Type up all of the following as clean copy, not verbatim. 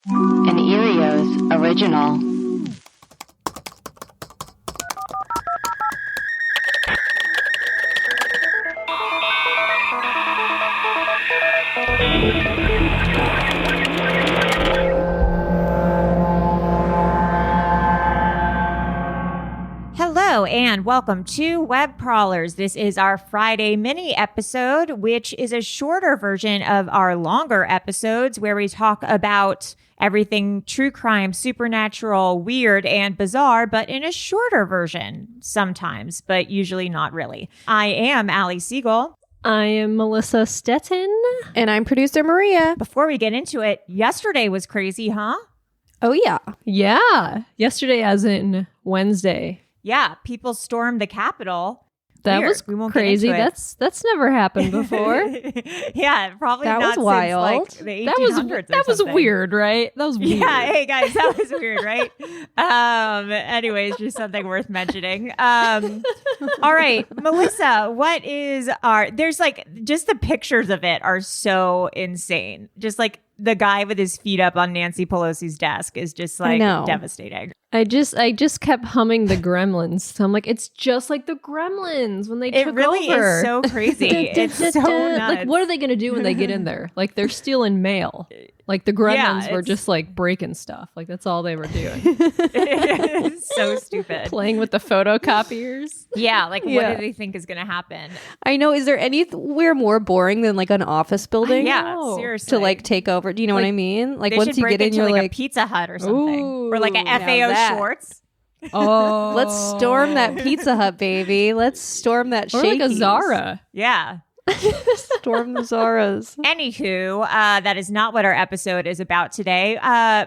An Erios original. Hello and welcome to Web Crawlers. This is our Friday mini episode, which is a shorter version of our longer episodes where we talk about everything true crime, supernatural, weird, and bizarre, but in a shorter version sometimes, but usually not really. I am Allie Siegel. I am Melissa Stettin. And I'm producer Maria. Before we get into it, yesterday was crazy, huh? Oh, yeah. Yeah. Yesterday, as in Wednesday. Yeah, people stormed the Capitol. That Weird. was We won't crazy. Get into it. That's never happened before. Yeah, probably That not was wild. since like the 1800s. that was weird, right? That was weird. Yeah, hey guys, that was weird, right? Anyways, just something worth mentioning. All right, Melissa, what is there's like just the pictures of it are so insane. Just like the guy with his feet up on Nancy Pelosi's desk is just like devastating. I just kept humming the Gremlins. So I'm like, it's just like the Gremlins when they took over. It really is so crazy. It's so nuts. Like, what are they going to do when they get in there? Like, they're stealing mail. Like, the Gremlins were just like breaking stuff. Like, that's all they were doing. It's so stupid. Playing with the photocopiers. Yeah, like what do they think is going to happen? I know. Is there anywhere more boring than like an office building? Yeah, seriously. To like take over. Do you know what I mean? Like they once you get in, you're like like a Pizza Hut or something, or like an FAO Schwartz. Oh, let's storm that Pizza Hut, baby. Let's storm that or Shakey's. like a Zara. Yeah. Storm the Zaras. Anywho, that is not what our episode is about today.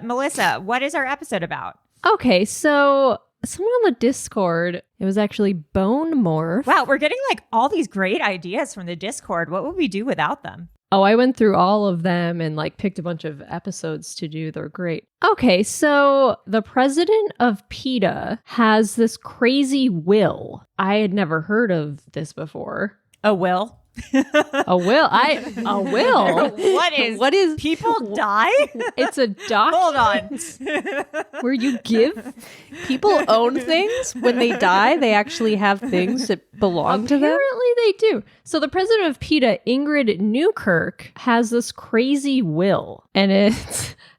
Melissa, what is our episode about? Okay, so someone on the Discord, it was actually Bone Morph. Wow, we're getting like all these great ideas from the Discord. What would we do without them? Oh, I went through all of them and like picked a bunch of episodes to do. They're great. Okay, so the president of PETA has this crazy will. I had never heard of this before. A will? A will? A will? What is people die? It's a document. Hold on. Where you give People own things when they die. They actually have things that belong to them. Apparently they do. So the president of PETA, Ingrid Newkirk, has this crazy will, and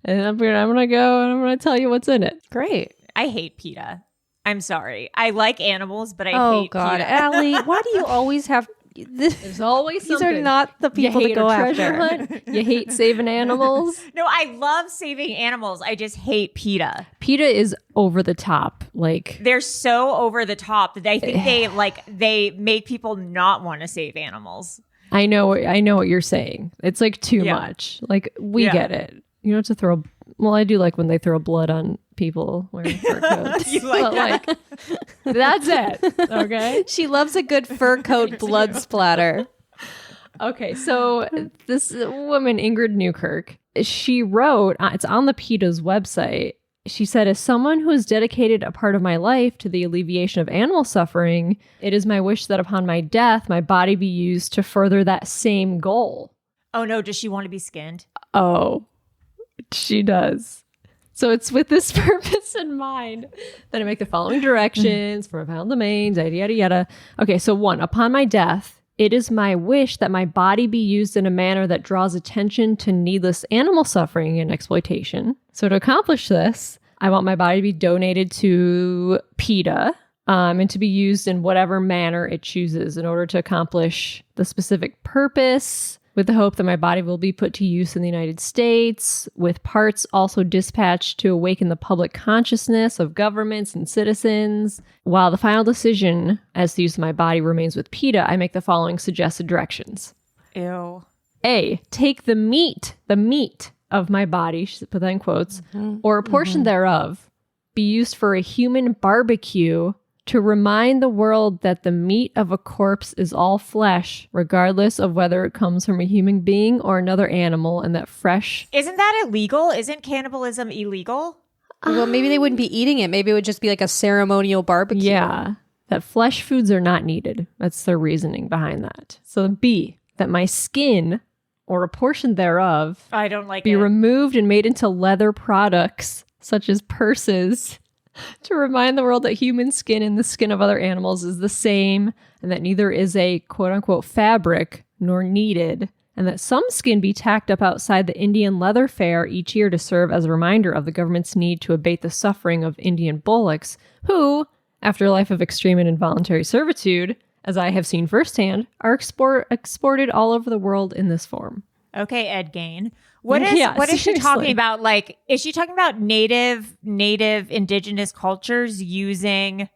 I'm gonna go and I'm gonna tell you what's in it. Great. I hate PETA. I'm sorry. I like animals, but I hate God, PETA. Allie, why do you always have? There's always These something. are not the people you to hate go a treasure after. hunt. You hate saving animals. No, I love saving animals. I just hate PETA. PETA is over the top. Like, They're so over the top that I think they make people not want to save animals. I know what you're saying. It's like too much. Like, we get it. You don't have to throw. Well, I do like when they throw blood on people wearing fur coats. You like that? Like, that's it. Okay. She loves a good fur coat blood splatter. Okay, so this woman, Ingrid Newkirk, she wrote, it's on the PETA's website. She said, as someone who has dedicated a part of my life to the alleviation of animal suffering, it is my wish that upon my death, my body be used to further that same goal. Oh no, does she want to be skinned? Oh, she does. So it's with this purpose in mind that I make the following directions for a pound domains, yada, yada, yada. Okay, so 1, upon my death, it is my wish that my body be used in a manner that draws attention to needless animal suffering and exploitation. So to accomplish this, I want my body to be donated to PETA and to be used in whatever manner it chooses in order to accomplish the specific purpose, with the hope that my body will be put to use in the United States, with parts also dispatched to awaken the public consciousness of governments and citizens. While the final decision as to use of my body remains with PETA, I make the following suggested directions. Ew. A, take the meat of my body, she put that in quotes, or a portion thereof, be used for a human barbecue to remind the world that the meat of a corpse is all flesh, regardless of whether it comes from a human being or another animal, and that fresh... Isn't that illegal? Isn't cannibalism illegal? Well, maybe they wouldn't be eating it. Maybe it would just be like a ceremonial barbecue. Yeah, that flesh foods are not needed. That's their reasoning behind that. So B, that my skin or a portion thereof I don't like be it. removed and made into leather products, such as purses, to remind the world that human skin and the skin of other animals is the same, and that neither is a quote-unquote fabric nor needed, and that some skin be tacked up outside the Indian Leather Fair each year to serve as a reminder of the government's need to abate the suffering of Indian bullocks, who, after a life of extreme and involuntary servitude, as I have seen firsthand, are exported all over the world in this form. Okay, Ed Gain. What is she seriously. talking about? Like, is she talking about native indigenous cultures using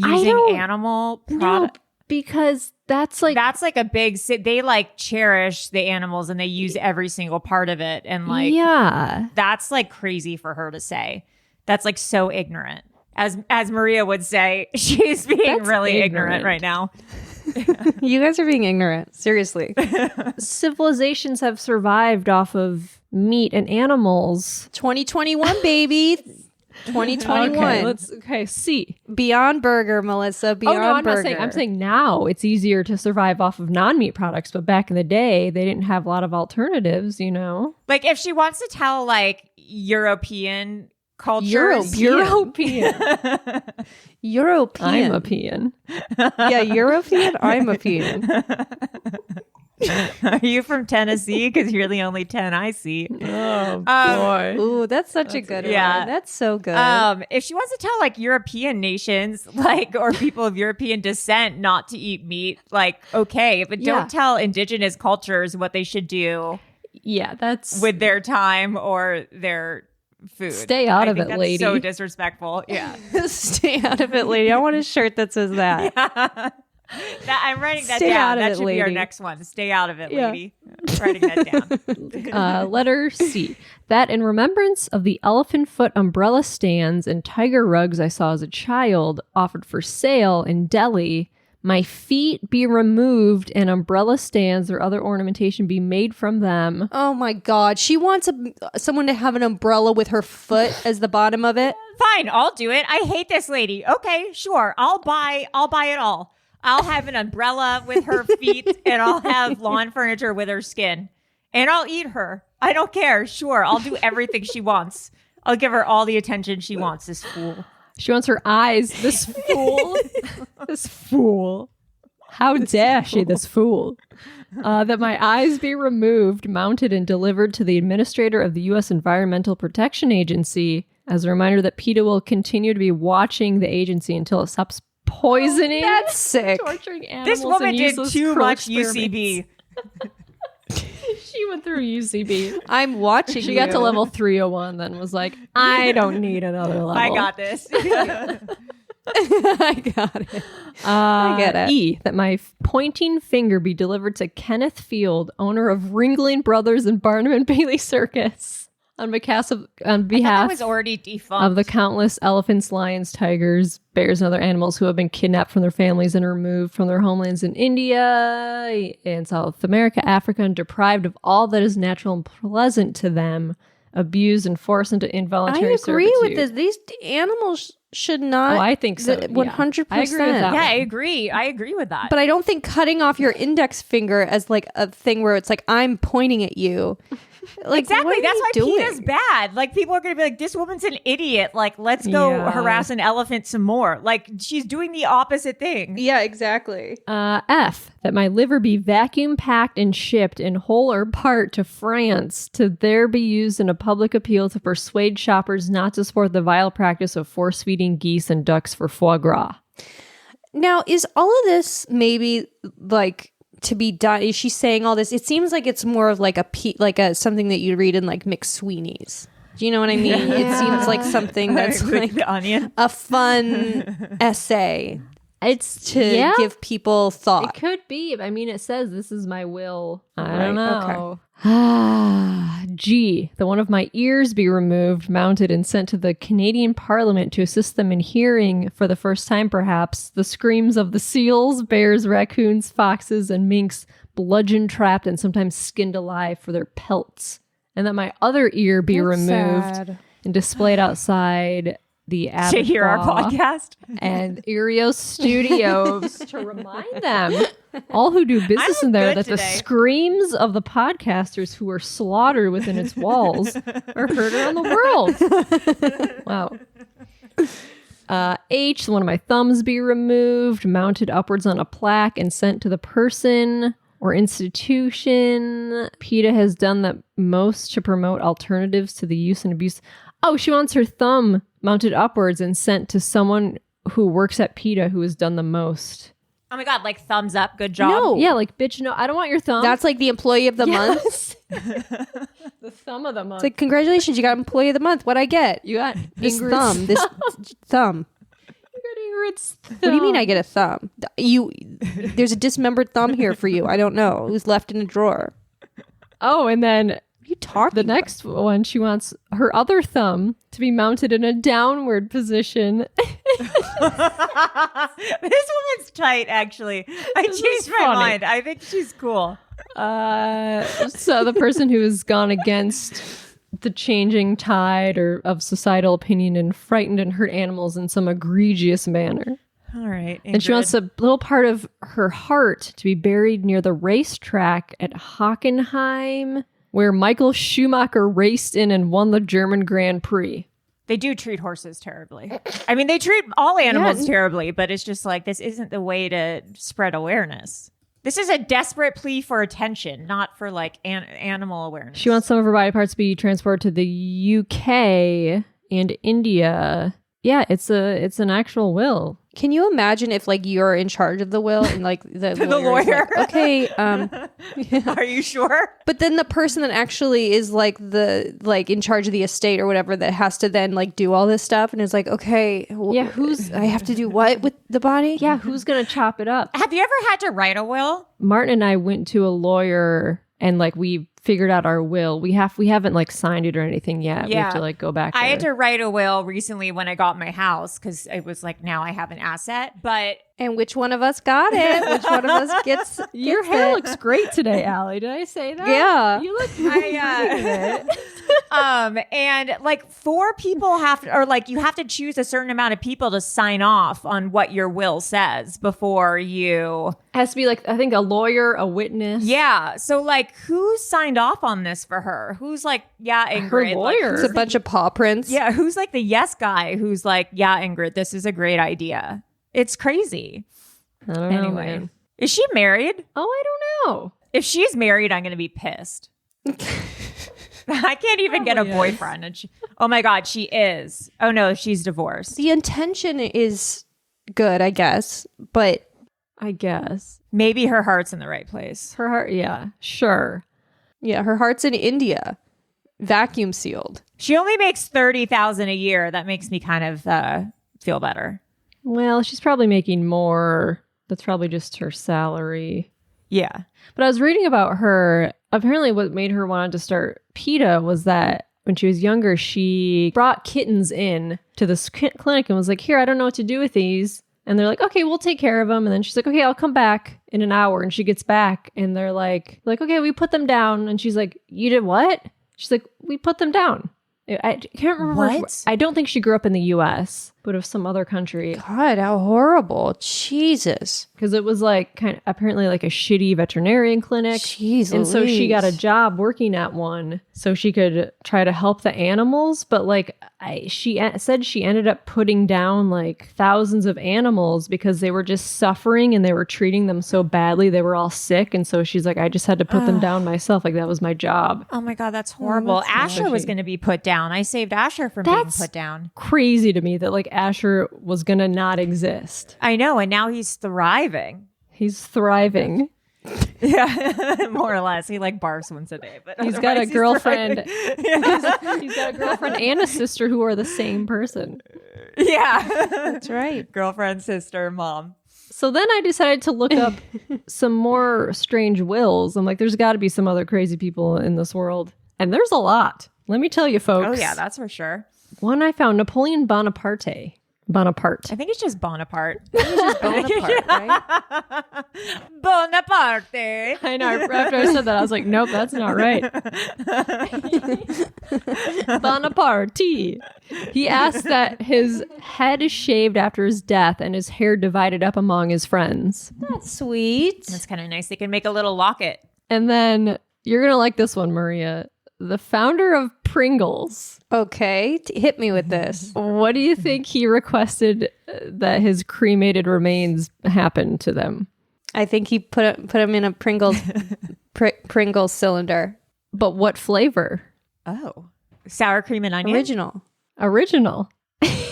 animal No, product? because that's like A big they like cherish the animals and they use every single part of it, and like that's like crazy for her to say. That's like so ignorant. As Maria would say, she's being That's really ignorant. ignorant right now. You guys are being ignorant. Seriously. civilizations have survived off of meat and animals. 2021, baby. 2021. See. Beyond Burger, Melissa. Beyond I'm Burger. not saying. I'm saying now it's easier to survive off of non-meat products, but back in the day, they didn't have a lot of alternatives. You know, Like if she wants to tell like European cultures, European. European. I'm a peon. Yeah, European. I'm a peon. Are you from Tennessee? Because you're the only 10 I see. Oh boy. Ooh, that's such a good yeah. one. That's so good. If she wants to tell like European nations, like or people of European descent, not to eat meat, like okay, but don't tell indigenous cultures what they should do. Yeah, that's with their time or their food. Stay out of it, that's lady. So disrespectful. Yeah. Stay out of it, lady. I want a shirt that says that. I'm writing that Stay down. out of That it, should be our lady. next one. Stay out of it, Yeah. lady. Writing that down. Letter C. That in remembrance of the elephant foot umbrella stands and tiger rugs I saw as a child offered for sale in Delhi, my feet be removed and umbrella stands or other ornamentation be made from them. Oh my God. She wants someone to have an umbrella with her foot as the bottom of it. Fine, I'll do it. I hate this lady. Okay, sure. I'll buy it all. I'll have an umbrella with her feet and I'll have lawn furniture with her skin. And I'll eat her. I don't care. Sure, I'll do everything she wants. I'll give her all the attention she wants, this fool. She wants her eyes. This fool. This fool. How dare she, this fool. That my eyes be removed, mounted, and delivered to the administrator of the U.S. Environmental Protection Agency as a reminder that PETA will continue to be watching the agency until it stops poisoning, That's sick. torturing animals. This woman and did useless, too cruel much experiments. UCB. She went through UCB. I'm watching She you. got to level 301, then was like, I don't need another level. I got this. I got it. I get it. E, that my pointing finger be delivered to Kenneth Field, owner of Ringling Brothers and Barnum and Bailey Circus, on behalf That was already defunct. of the countless elephants, lions, tigers, bears, and other animals who have been kidnapped from their families and removed from their homelands in India and South America, Africa, and deprived of all that is natural and pleasant to them, abused and forced into I involuntary agree servitude. with this. These animals should not. Oh, I think so. 100%. I agree with that. yeah, I agree. I agree with that. But I don't think cutting off your index finger as like a thing where it's like I'm pointing at you. Like exactly. what are That's you why doing? PETA's bad. Like people are going to be like, this woman's an idiot. Like, let's go Yeah. harass an elephant some more. Like she's doing the opposite thing. Yeah, exactly. F, that my liver be vacuum packed and shipped in whole or part to France to there be used in a public appeal to persuade shoppers not to support the vile practice of force feeding geese and ducks for foie gras. Now, is all of this maybe like to be done? Is she saying all this? It seems like it's more of like a something that you read in like McSweeney's. Do you know what I mean? It seems like something that's like the onion. a fun essay It's to give people thought. It could be. I mean, it says this is my will. I Right, don't know. G, that one of my ears be removed, mounted, and sent to the Canadian Parliament to assist them in hearing, for the first time perhaps, the screams of the seals, bears, raccoons, foxes, and minks, bludgeon trapped and sometimes skinned alive for their pelts. And that my other ear be removed and displayed outside the To hear our Abattoir podcast. and Irios Studios to remind them, all who do business I'm in there, good that the today. screams of the podcasters who are slaughtered within its walls are heard around the world. Wow. H, one of my thumbs be removed, mounted upwards on a plaque and sent to the person or institution. PETA has done the most to promote alternatives to the use and abuse. Oh, she wants her thumb mounted upwards and sent to someone who works at PETA who has done the most. Oh my God, like thumbs up, good job. No. Yeah, like, bitch, no, I don't want your thumb. That's like the employee of the month. the thumb of the month. It's like, congratulations, you got employee of the month. What'd I get? you got This Ingrid's thumb. This thumb. You got Ingrid's thumb. What do you mean I get a thumb? There's a dismembered thumb here for you. I don't know. It was left in a drawer. Oh, and then You talking? the next one, she wants her other thumb to be mounted in a downward position. This woman's tight, actually. I This changed is my funny. mind. I think she's cool. So the person who has gone against the changing tide or of societal opinion and frightened and hurt animals in some egregious manner. All right. And she wants a little part of her heart to be buried near the racetrack at Hockenheim, where Michael Schumacher raced in and won the German Grand Prix. They do treat horses terribly. I mean, they treat all animals terribly, but it's just like, this isn't the way to spread awareness. This is a desperate plea for attention, not for like animal awareness. She wants some of her body parts to be transported to the UK and India. Yeah, it's an actual will. Can you imagine if like you're in charge of the will and like the lawyer's lawyer. like, okay, Are you sure? but then the person that actually is like in charge of the estate or whatever that has to then like do all this stuff and is like, okay, Yeah, I have to do what with the body? Yeah, who's going to chop it up? Have you ever had to write a will? Martin and I went to a lawyer and like we figured out our will. We haven't like signed it or anything yet. We have to like go back. I had there. to write a will recently when I got my house because it was like, now I have an asset. But And which one of us got it? Which one of us gets Your gets hair it? looks great today, Allie. Did I say that? Yeah. You look really great. and like 4 people have to, or like you have to choose a certain amount of people to sign off on what your will says before you. Has to be like, I think a lawyer, a witness. Yeah. So like who signed off on this for her? Who's like, yeah, Ingrid. Her Like, lawyer. It's a bunch of paw prints. yeah. Who's like the yes guy who's like, yeah, Ingrid, this is a great idea. It's crazy. I don't know, Anyway, man. is she married? Oh, I don't know. If she's married, I'm going to be pissed. I can't even get a Probably is. boyfriend. And oh my God, she is. Oh no, she's divorced. The intention is good, I guess, but I guess. Maybe her heart's in the right place. Her heart, yeah, sure. yeah, her heart's in India, vacuum sealed. She only makes $30,000 a year. That makes me kind of feel better. Well, she's probably making more. That's probably just her salary. Yeah. But I was reading about her. Apparently, what made her want to start PETA was that when she was younger, she brought kittens in to this clinic and was like, here, I don't know what to do with these. And they're like, okay, we'll take care of them. And then she's like, okay, I'll come back in an hour. And she gets back and they're like, okay, we put them down. And she's like, you did what? She's like, we put them down. I can't remember. What? I don't think she grew up in the US, but of some other country. God, how horrible. Jesus. Because it was like apparently like a shitty veterinarian clinic. Jeez And so she Louise. got a job working at one so she could try to help the animals. But like she said she ended up putting down like thousands of animals because they were just suffering and they were treating them so badly. They were all sick. And so she's like, I just had to put them down myself. Like that was my job. Oh my God, that's horrible. Asher was going to be put down. I saved Asher from That's being put down. Crazy to me that like Asher was going to not exist. I know. And now he's thriving. He's thriving. Yeah, more or less. He like barfs once a day, but He's got a otherwise girlfriend. thriving. Yeah. He's got a girlfriend and a sister who are the same person. Yeah. That's right. Girlfriend, sister, mom. So then I decided to look up some more strange wills. I'm like, there's got to be some other crazy people in this world. And there's a lot. Let me tell you, folks. Oh, yeah, that's for sure. One I found, Napoleon Bonaparte Bonaparte. I think it's just Bonaparte. Bonaparte, right? Bonaparte. I know. After I said that, I was like, nope, that's not right. Bonaparte. He asked that his head is shaved after his death and his hair divided up among his friends. That's sweet. That's kind of nice. They can make a little locket. And then you're going to like this one, Maria. The founder of Pringles. Okay, hit me with this. What do you think he requested that his cremated remains happen to them? I think he put him in a Pringles cylinder. But what flavor? Oh. Sour cream and onion? Original.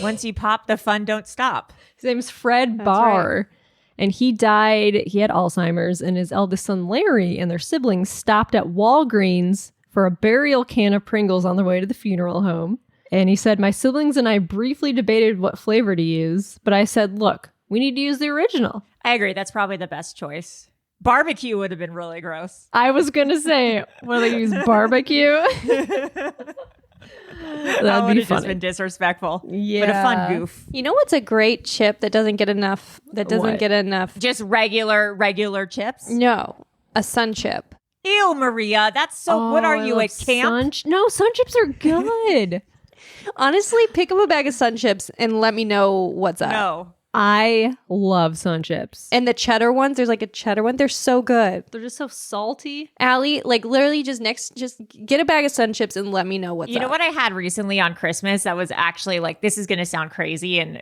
Once you pop, the fun don't stop. His name's Fred Barr. And he died, he had Alzheimer's, and his eldest son Larry and their siblings stopped at Walgreens for a burial can of Pringles on their way to the funeral home. And he said, my siblings and I briefly debated what flavor to use, but I said, look, we need to use the original. I agree. That's probably the best choice. Barbecue would have been really gross. I was going to say, will they use barbecue? That would have just been disrespectful. Yeah. But a fun goof. You know what's a great chip that doesn't get enough? Just regular chips? No, a sun chip. Ew, Maria. That's so... what are you, at camp? Sun chips are good. Honestly, pick up a bag of sun chips and let me know what's up. No. I love sun chips. And the cheddar ones, there's like a cheddar one. They're so good. They're just so salty. Allie, like literally just get a bag of sun chips and let me know what's up. You know what I had recently on Christmas that was actually like, this is going to sound crazy. And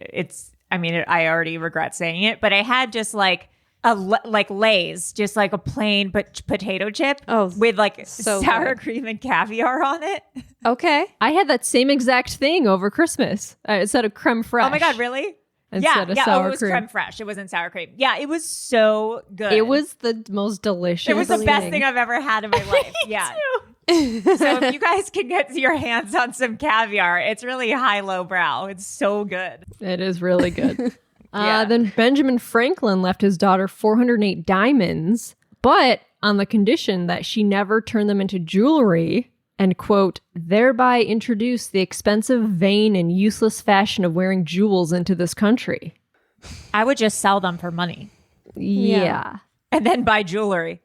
I already regret saying it, but I had just like Lay's, just like a plain potato chip with like so sour good. cream and caviar on it. Okay. I had that same exact thing over Christmas. Instead of creme fraiche. Oh my God, really? Instead of sour it was cream. creme fraiche. It wasn't sour cream. Yeah, it was so good. It was the most delicious. It was the best thing I've ever had in my life. Yeah. So if you guys can get your hands on some caviar, it's really high-low brow. It's so good. It is really good. Yeah. Then Benjamin Franklin left his daughter 408 diamonds, but on the condition that she never turn them into jewelry and, quote, thereby introduce the expensive, vain, and useless fashion of wearing jewels into this country. I would just sell them for money. Yeah. And then buy jewelry.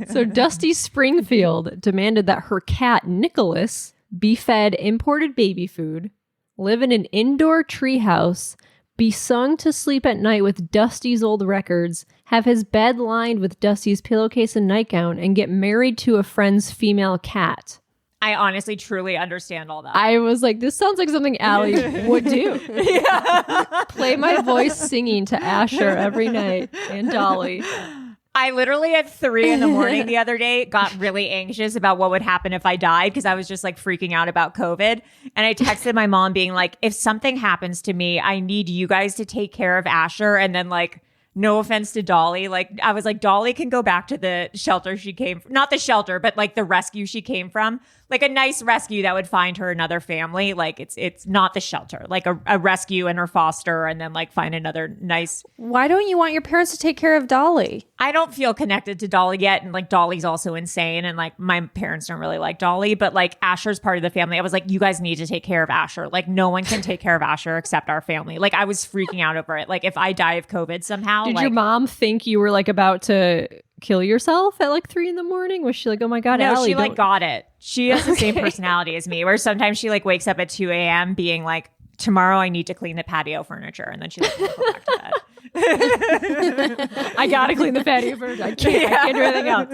So Dusty Springfield demanded that her cat, Nicholas, be fed imported baby food, live in an indoor treehouse, be sung to sleep at night with Dusty's old records, have his bed lined with Dusty's pillowcase and nightgown, and get married to a friend's female cat. I honestly, truly understand all that. I was like, this sounds like something Allie would do. Yeah. Play my voice singing to Asher every night and Dolly. I literally at 3 a.m. the other day got really anxious about what would happen if I died because I was just like freaking out about COVID. And I texted my mom being like, if something happens to me, I need you guys to take care of Asher. And then like, no offense to Dolly. Like I was like, Dolly can go back to the shelter she came from. Not the shelter, but like the rescue she came from. Like a nice rescue that would find her another family. Like it's not the shelter, like a rescue and her foster and then like find another nice. Why don't you want your parents to take care of Dolly? I don't feel connected to Dolly yet. And like Dolly's also insane. And like my parents don't really like Dolly, but like Asher's part of the family. I was like, you guys need to take care of Asher. Like no one can take care of Asher except our family. Like I was freaking out over it. Like if I die of COVID somehow. Did like, your mom think you were like about to kill yourself at like 3 a.m? Was she like, oh my God, no, Allie, she like got it. She has the same personality as me, where sometimes she like wakes up at 2 a.m. being like, tomorrow I need to clean the patio furniture. And then she like won't go back to bed. I gotta clean the patio furniture. I can't do anything else.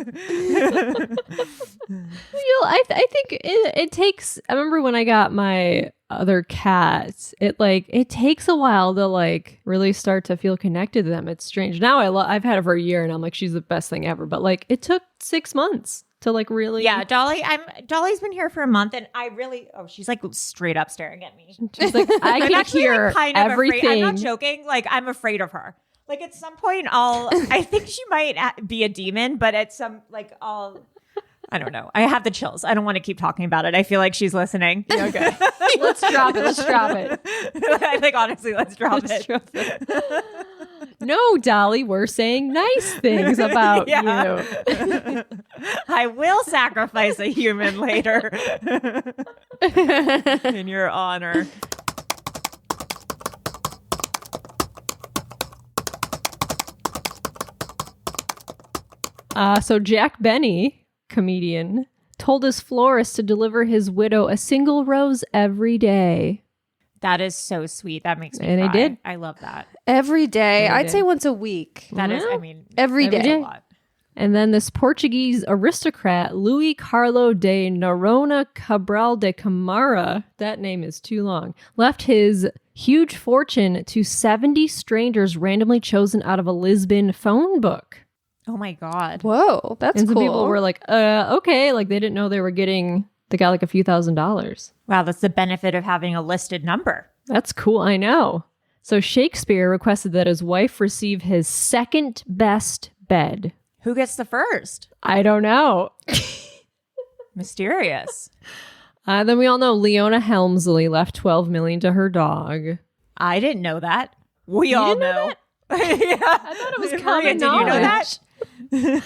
I think it takes. I remember when I got my other cats, it takes a while to like really start to feel connected to them. It's strange. Now I've had her for a year, and I'm like, she's the best thing ever. But like, it took 6 months to like really. Yeah, Dolly's been here for a month, and I really. Oh, she's like straight up staring at me. She's like, I can actually, hear like, kind of everything. Afraid. I'm not joking. Like I'm afraid of her. Like at some point, I think she might be a demon, but at some I don't know. I have the chills. I don't want to keep talking about it. I feel like she's listening. Yeah, okay. Let's drop it. I think honestly, let's drop it. No, Dolly, we're saying nice things about you. I will sacrifice a human later in your honor. So Jack Benny, comedian, told his florist to deliver his widow a single rose every day. That is so sweet. That makes me And cry. he did. I love that. Every day. Every I'd day. say once a week. That is, I mean, Every Every day. day. a lot. And then this Portuguese aristocrat, Luis Carlo de Noronha Cabral de Camara, that name is too long, left his huge fortune to 70 strangers randomly chosen out of a Lisbon phone book. Oh my God. Whoa, that's And some cool. people were like, okay, like they didn't know they got like a few $1,000s. Wow, that's the benefit of having a listed number. That's cool, I know. So Shakespeare requested that his wife receive his second best bed. Who gets the first? I don't know. Mysterious. Then we all know Leona Helmsley left $12 million to her dog. I didn't know that. We all didn't know know. Yeah. I thought it was Maria, common did you know knowledge. that?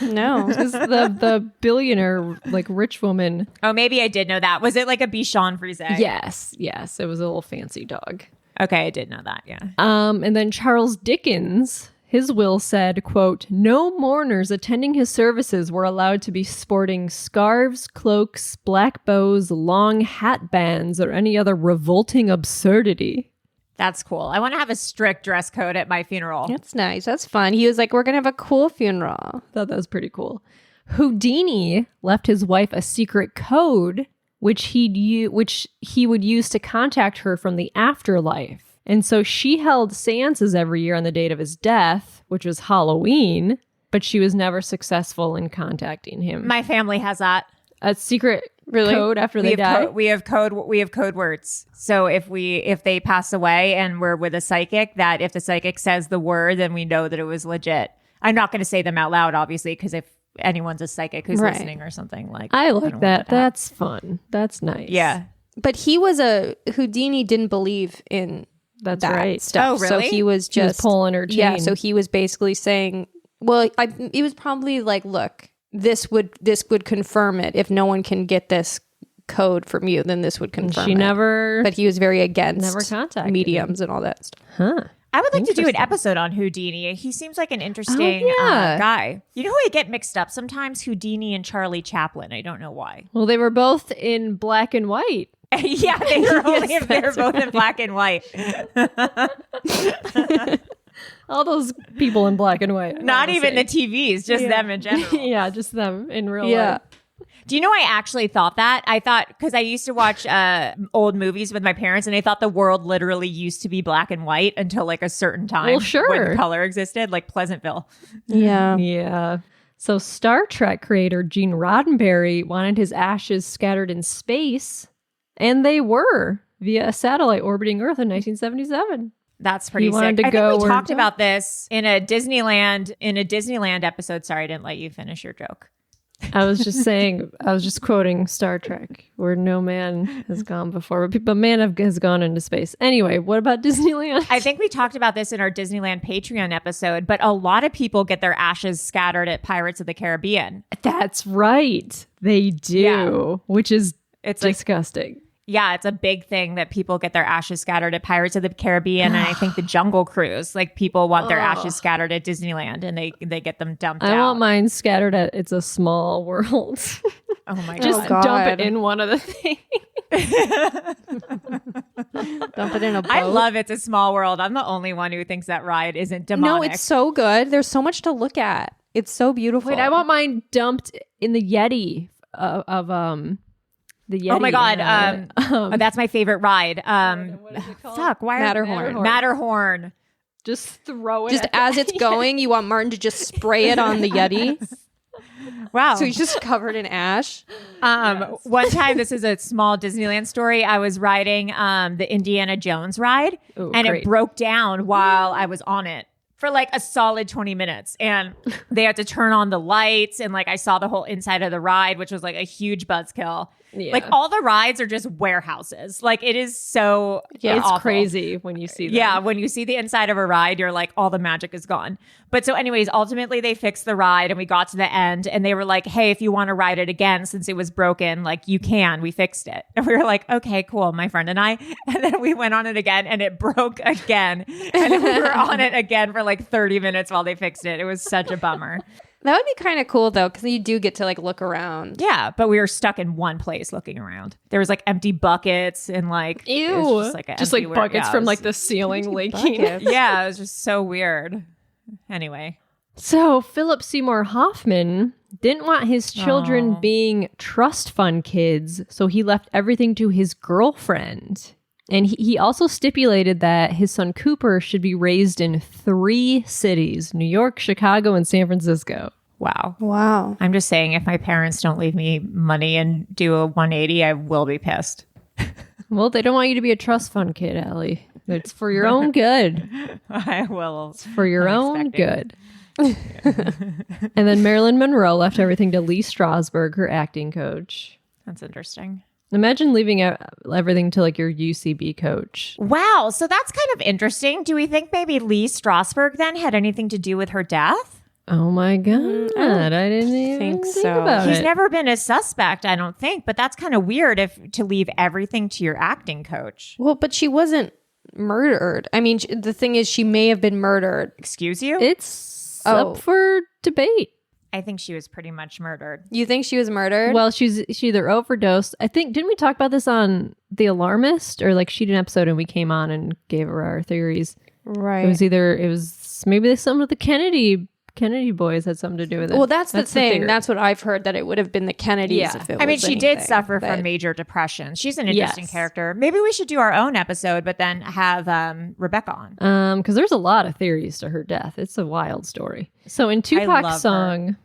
No. Because the billionaire, like rich woman. Oh, maybe I did know that. Was it like a Bichon Frise? Yes. It was a little fancy dog. Okay, I did know that. Yeah. And then Charles Dickens, his will said, quote, no mourners attending his services were allowed to be sporting scarves, cloaks, black bows, long hat bands, or any other revolting absurdity. That's cool. I want to have a strict dress code at my funeral. That's nice. That's fun. He was like, we're going to have a cool funeral. Thought that was pretty cool. Houdini left his wife a secret code, which he would use to contact her from the afterlife. And so she held seances every year on the date of his death, which was Halloween, but she was never successful in contacting him. My family has that. A secret Really? code after they die? We have code words. So if they pass away and we're with a psychic, that if the psychic says the word, then we know that it was legit. I'm not going to say them out loud, obviously, because if anyone's a psychic who's Right. listening or something, like I don't like want that. to happen. That's fun. That's nice. Yeah. But Houdini didn't believe in That's that right. stuff. Oh, really? So he was She was just pulling her chain. Yeah, so he was basically saying, well, he was probably like, look, this would confirm it. If no one can get this code from you, then this would confirm She it. never. But he was very against Never contacted mediums and all that stuff. Huh. I would like to do an Interesting. episode on Houdini. He seems like an interesting yeah. guy. You know who I get mixed up sometimes? Houdini and Charlie Chaplin. I don't know why. Well, they were both in black and white. Yeah, they were only they were both in black and white. All those people in black and white. Not even the TVs, just them in general. Yeah, just them in real Yeah. life. Do you know I actually thought that? I thought, because I used to watch old movies with my parents, and I thought the world literally used to be black and white until like a certain time. Well, sure. When color existed, like Pleasantville. Yeah. Yeah. So Star Trek creator Gene Roddenberry wanted his ashes scattered in space, and they were via a satellite orbiting Earth in 1977. That's pretty He wanted sick. to I go think we where- talked about this in a Disneyland episode. Sorry, I didn't let you finish your joke. I was just quoting Star Trek, where no man has gone before, but man has gone into space. Anyway, what about Disneyland? I think we talked about this in our Disneyland Patreon episode, but a lot of people get their ashes scattered at Pirates of the Caribbean. That's right. They do, Yeah. which is It's like, disgusting. yeah, it's a big thing that people get their ashes scattered at Pirates of the Caribbean, and I think the Jungle Cruise. Like people want their ashes scattered at Disneyland, and they get them dumped out. I want mine scattered at It's a Small World. Oh my Just god! dump God. it in one of the things. Dump it in a boat. I love It's a Small World. I'm the only one who thinks that ride isn't demonic. No, it's so good. There's so much to look at. It's so beautiful. Wait, I want mine dumped in the Yeti of the Yeti. Oh my god! That's my favorite ride. what is it called? Fuck! Why Matterhorn. Matterhorn. Just throw it. Just at as the it's going, you want Martin to just spray it on the Yeti. Wow. So he's just covered in ash. One time, this is a small Disneyland story. I was riding the Indiana Jones ride, Ooh, and great. it broke down while I was on it for like a solid 20 minutes. And they had to turn on the lights, and like I saw the whole inside of the ride, which was like a huge buzzkill. Yeah. Like all the rides are just warehouses. Like it is so It's awful. crazy when you see that. Yeah, when you see the inside of a ride, you're like, all the magic is gone. But so anyways, ultimately they fixed the ride and we got to the end and they were like, hey, if you want to ride it again, since it was broken, like you can, we fixed it. And we were like, okay, cool, my friend and I. And then we went on it again and it broke again. And then we were on it again for like 30 minutes while they fixed it. It was such a bummer. That would be kind of cool though, because you do get to like look around. Yeah, but we were stuck in one place looking around. There was like empty buckets and like it was just like buckets from like the ceiling leaking. Yeah, it was just so weird. Anyway, so Philip Seymour Hoffman didn't want his children being trust fund kids, so he left everything to his girlfriend. And he also stipulated that his son Cooper should be raised in 3 cities: New York, Chicago, and San Francisco. Wow. I'm just saying, if my parents don't leave me money and do a 180, I will be pissed. Well, they don't want you to be a trust fund kid, Allie. It's for your own good. I will. It's for your own good. And then Marilyn Monroe left everything to Lee Strasberg, her acting coach. That's interesting. Imagine leaving everything to like your UCB coach. Wow. So that's kind of interesting. Do we think maybe Lee Strasberg then had anything to do with her death? Oh my God. I didn't even think so. About He's it. never been a suspect, I don't think, but that's kind of weird to leave everything to your acting coach. Well, but she wasn't murdered. I mean, the thing is, she may have been murdered. Excuse you? It's up for debate. I think she was pretty much murdered. You think she was murdered? Well, she either overdosed. I think, didn't we talk about this on The Alarmist? Or like she did an episode and we came on and gave her our theories. Right. It was maybe some of the Kennedy boys had something to do with it. Well, that's the thing. That's what I've heard, that it would have been the Kennedys. Yeah. If it I mean, was she did anything, suffer but- from major depression. She's an interesting Yes. character. Maybe we should do our own episode, but then have Rebecca on. Because there's a lot of theories to her death. It's a wild story. So in Tupac's song,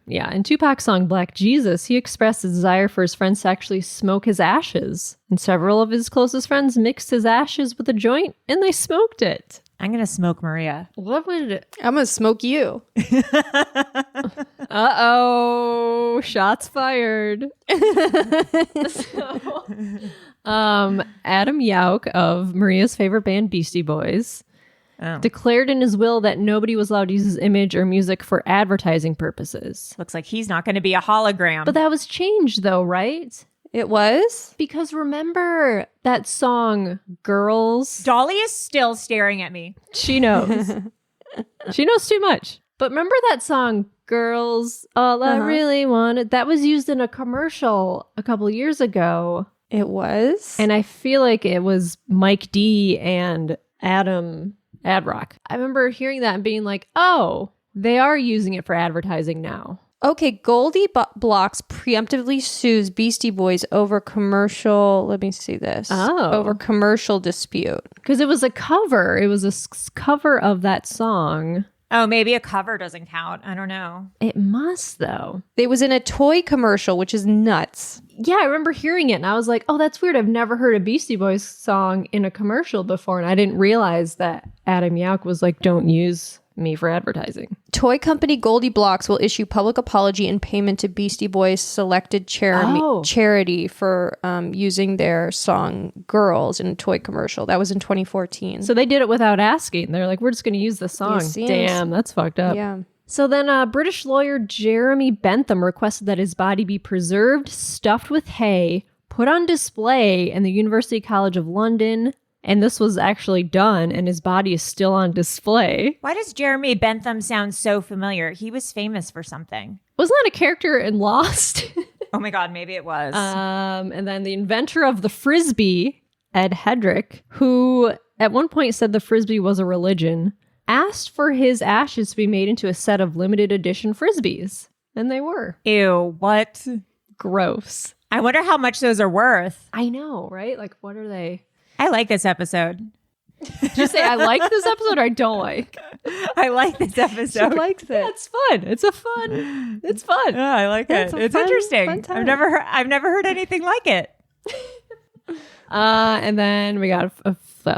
Black Jesus, he expressed his desire for his friends to actually smoke his ashes. And several of his closest friends mixed his ashes with a joint and they smoked it. I'm going to smoke Maria. What would... I'm going to smoke you. Uh-oh. Shots fired. Adam Yauch of Maria's favorite band, Beastie Boys, declared in his will that nobody was allowed to use his image or music for advertising purposes. Looks like he's not going to be a hologram. But that was changed, though, right? It was? Because remember that song, Girls? Dolly is still staring at me. She knows. She knows too much. But remember that song, Girls, All I Really Wanted? That was used in a commercial a couple years ago. It was? And I feel like it was Mike D and Adam Adrock. I remember hearing that and being like, oh, they are using it for advertising now. Okay, Goldie Blocks preemptively sues Beastie Boys over commercial... Let me see this. Oh. Over commercial dispute. Because it was a cover. It was a cover of that song. Oh, maybe a cover doesn't count. I don't know. It must, though. It was in a toy commercial, which is nuts. Yeah, I remember hearing it and I was like, oh, that's weird. I've never heard a Beastie Boys song in a commercial before. And I didn't realize that Adam Yauch was like, don't use me for advertising. Toy company Goldie Blocks will issue public apology and payment to Beastie Boys selected charity for using their song Girls in a toy commercial. That was in 2014. So they did it without asking. They're like, we're just going to use the song. Yes. Damn, that's fucked up. Yeah. So then British lawyer Jeremy Bentham requested that his body be preserved, stuffed with hay, put on display in the University College of London. And this was actually done, and his body is still on display. Why does Jeremy Bentham sound so familiar? He was famous for something. Wasn't that a character in Lost? Oh my God, maybe it was. And then the inventor of the Frisbee, Ed Hedrick, who at one point said the Frisbee was a religion, asked for his ashes to be made into a set of limited edition Frisbees. And they were. Ew, what? Gross. I wonder how much those are worth. I know, right? Like, what are they? I like this episode. Did you say I like this episode or I don't like? I like this episode. She likes it. It's fun. It's fun. Yeah, I like it. It's interesting. fun I've never heard anything like it. And then we got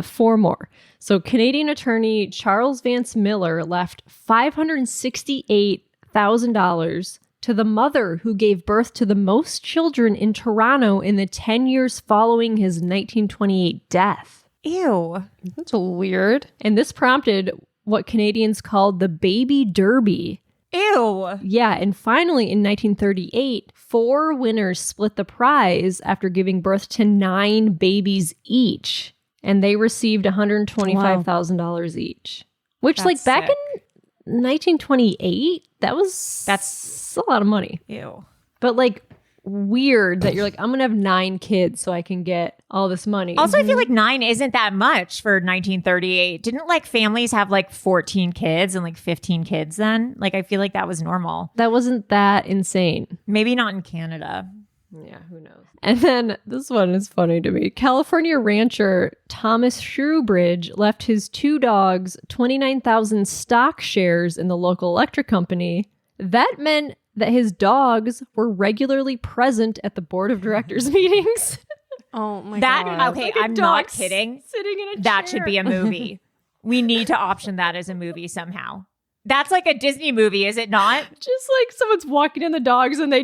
4 more. So Canadian attorney Charles Vance Miller left $568,000 to the mother who gave birth to the most children in Toronto in the 10 years following his 1928 death. Ew. That's weird. And this prompted what Canadians called the Baby Derby. Ew. Yeah, and finally in 1938, 4 winners split the prize after giving birth to 9 babies each. And they received $125,000 each. Which, That's like, back sick. in 1928? That's a lot of money. Ew. But like weird that you're like, I'm gonna have 9 kids so I can get all this money. Also, I feel like 9 isn't that much for 1938. Didn't like families have like 14 kids and like 15 kids then? Like, I feel like that was normal. That wasn't that insane. Maybe not in Canada. Yeah, who knows? And then this one is funny to me. California rancher Thomas Shrewbridge left his 2 dogs 29,000 stock shares in the local electric company. That meant that his dogs were regularly present at the board of directors meetings. Oh my That god. okay, Like a I'm dog not kidding. Sitting in a That chair. should be a movie. We need to option that as a movie somehow. That's like a Disney movie, is it not? Just like someone's walking in the dogs and they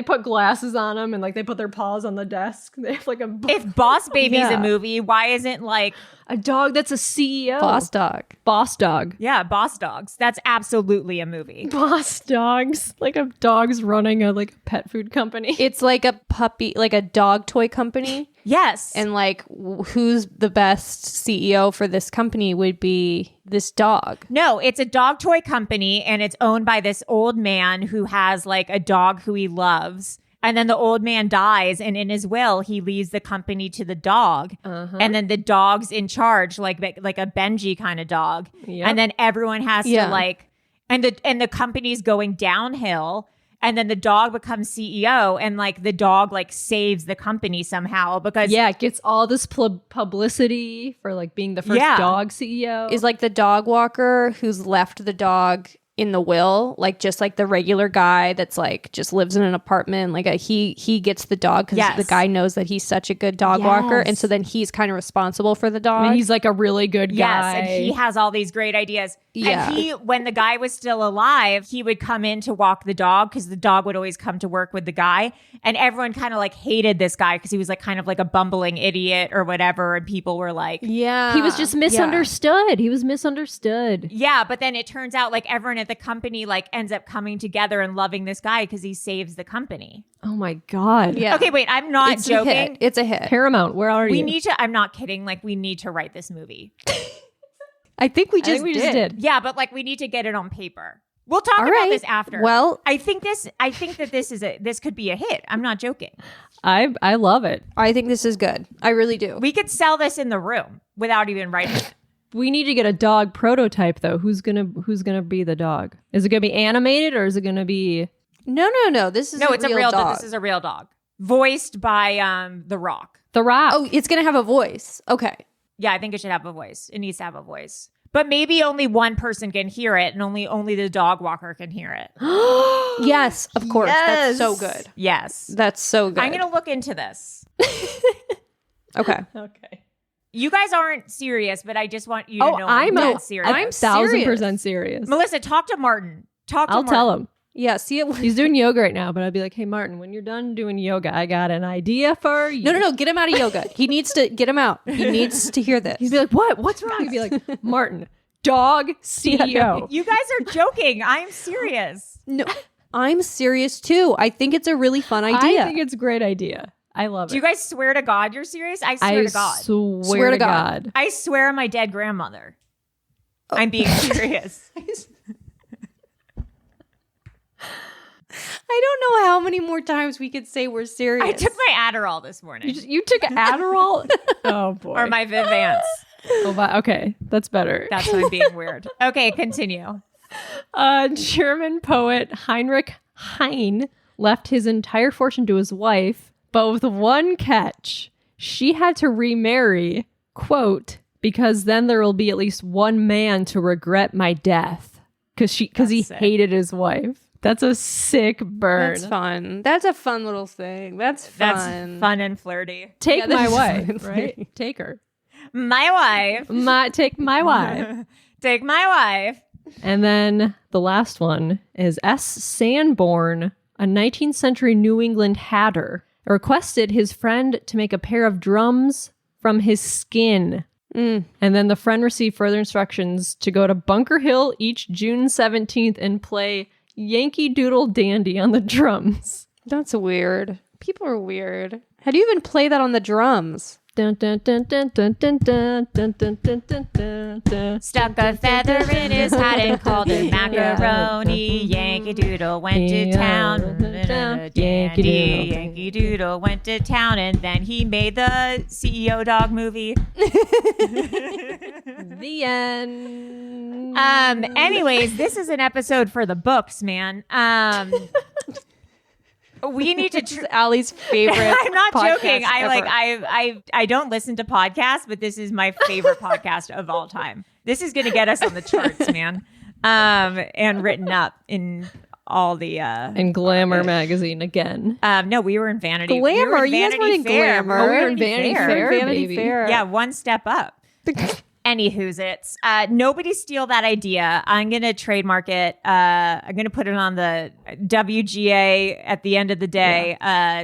put glasses on them and like they put their paws on the desk. They have like a If Boss Baby's Yeah. a movie, why isn't like a dog that's a CEO. Boss dog. Boss dog. yeah, Boss Dogs? That's absolutely a movie. Boss dogs. Like a dog's running a like pet food company. It's like a puppy, like a dog toy company. Yes. And like, who's the best CEO for this company would be this dog. No, it's a dog toy company and it's owned by this old man who has like a dog who he loves. And then the old man dies and in his will, he leaves the company to the dog. And then the dog's in charge, like a Benji kind of dog. Yep. And then everyone has Yeah. to like, and the company's going downhill. And then the dog becomes CEO and like the dog like saves the company somehow because Yeah, it gets all this publicity for like being the first Yeah. dog CEO. Is like the dog walker who's left the dog in the will, like just like the regular guy that's like just lives in an apartment. Like he gets the dog because Yes. the guy knows that he's such a good dog walker, and so then he's kind of responsible for the dog. and he's like a really good guy. Yes, and he has all these great ideas. Yeah. And when the guy was still alive, he would come in to walk the dog because the dog would always come to work with the guy. And everyone kind of like hated this guy because he was like kind of like a bumbling idiot or whatever. And people were like, yeah, He was just yeah. misunderstood. He was misunderstood. yeah. But then it turns out like everyone at the company like ends up coming together and loving this guy because he saves the company. Oh my God. Yeah. Okay, wait, I'm not It's a hit. joking. It's a hit. Paramount, where are We you? need to, I'm not kidding. Like we need to write this movie. I think we I think just we did. just did. Yeah, but like we need to get it on paper. We'll talk All about right. this after. Well, I think that this could be a hit. I'm not joking. I love it. I think this is good. I really do. We could sell this in the room without even writing it. We need to get a dog prototype though. Who's gonna be the dog? Is it gonna be animated or is it gonna be No. This is It's a real dog. dog. This is a real dog. Voiced by The Rock. The Rock? Oh, it's gonna have a voice. Okay. Yeah, I think it should have a voice. It needs to have a voice. But maybe only one person can hear it and only the dog walker can hear it. Yes, of course. That's so good. Yes. That's so good. I'm going to look into this. Okay. Okay. You guys aren't serious, but I just want you to know I'm dead serious. I'm 1,000% serious. Melissa, talk to Martin. I'll tell him. Yeah. See it. He's doing yoga right now, but I'd be like, hey, Martin, when you're done doing yoga, I got an idea for you. No. Get him out of yoga. He needs to get him out. He needs to hear this. He'd be like, what? What's wrong? He'd be like, Martin, dog CEO. You guys are joking. I'm serious. No, I'm serious too. I think it's a really fun idea. I think it's a great idea. I love Do it. you guys swear to God you're serious? I swear to God. Swear to God. I swear on my dead grandmother. I'm being serious. I don't know how many more times we could say we're serious. I took my Adderall this morning. You took Adderall? Oh, boy. Or my Vivance. Oh, okay, that's better. That's why I'm being weird. Okay, continue. German poet Heinrich Heine left his entire fortune to his wife, but with one catch. She had to remarry, quote, because then there will be at least one man to regret my death. Because he sick. hated his wife. That's a sick burn. That's fun. That's a fun little thing. That's fun. That's fun and flirty. Take Yeah, my this is wife, fun. right? Take her. My wife. Take my wife. Take my wife. And then the last one is S. Sanborn, a 19th century New England hatter, requested his friend to make a pair of drums from his skin. And then the friend received further instructions to go to Bunker Hill each June 17th and play Yankee Doodle Dandy on the drums. That's weird. People are weird. How do you even play that on the drums? Dun, dun, dun, dun, dun, dun, dun, dun, dun, dun, dun, dun, dun. Stuck a feather in his hat and called it macaroni. Yankee Doodle went to town. Yankee Doodle went to town, and then he made the CEO dog movie. The end. Anyways, this is an episode for the books, man. We need to. Allie's favorite. I'm not joking. podcast ever. I don't listen to podcasts, but this is my favorite podcast of all time. This is going to get us on the charts, man. And written up in all the in Glamour magazine again. No, we were in Vanity. Glamour. We were in You guys weren't in Fair. Glamour. Oh, we were in Vanity Fair, Vanity baby. Fair. Yeah, one step up. Anywho's it's. Nobody steal that idea. I'm going to trademark it. I'm going to put it on the WGA at the end of the day.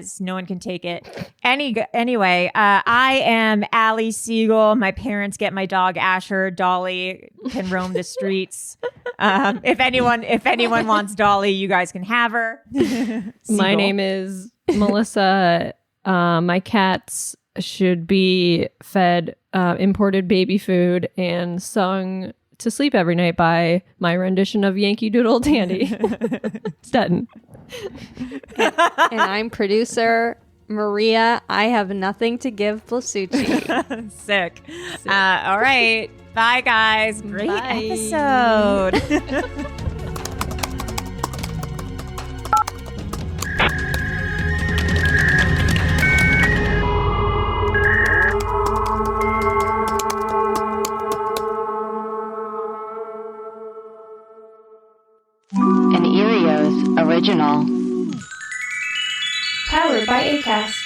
So no one can take it. Anyway, I am Allie Siegel. My parents get my dog Asher. Dolly can roam the streets. If anyone wants Dolly, you guys can have her. My Siegel. name is Melissa. My cats should be fed imported baby food and sung to sleep every night by my rendition of Yankee Doodle Dandy. Stetton. And I'm producer Maria. I have nothing to give Blasucci. Sick. All right. Bye, guys. Great Bye. episode. An Erios original. Powered by Acast.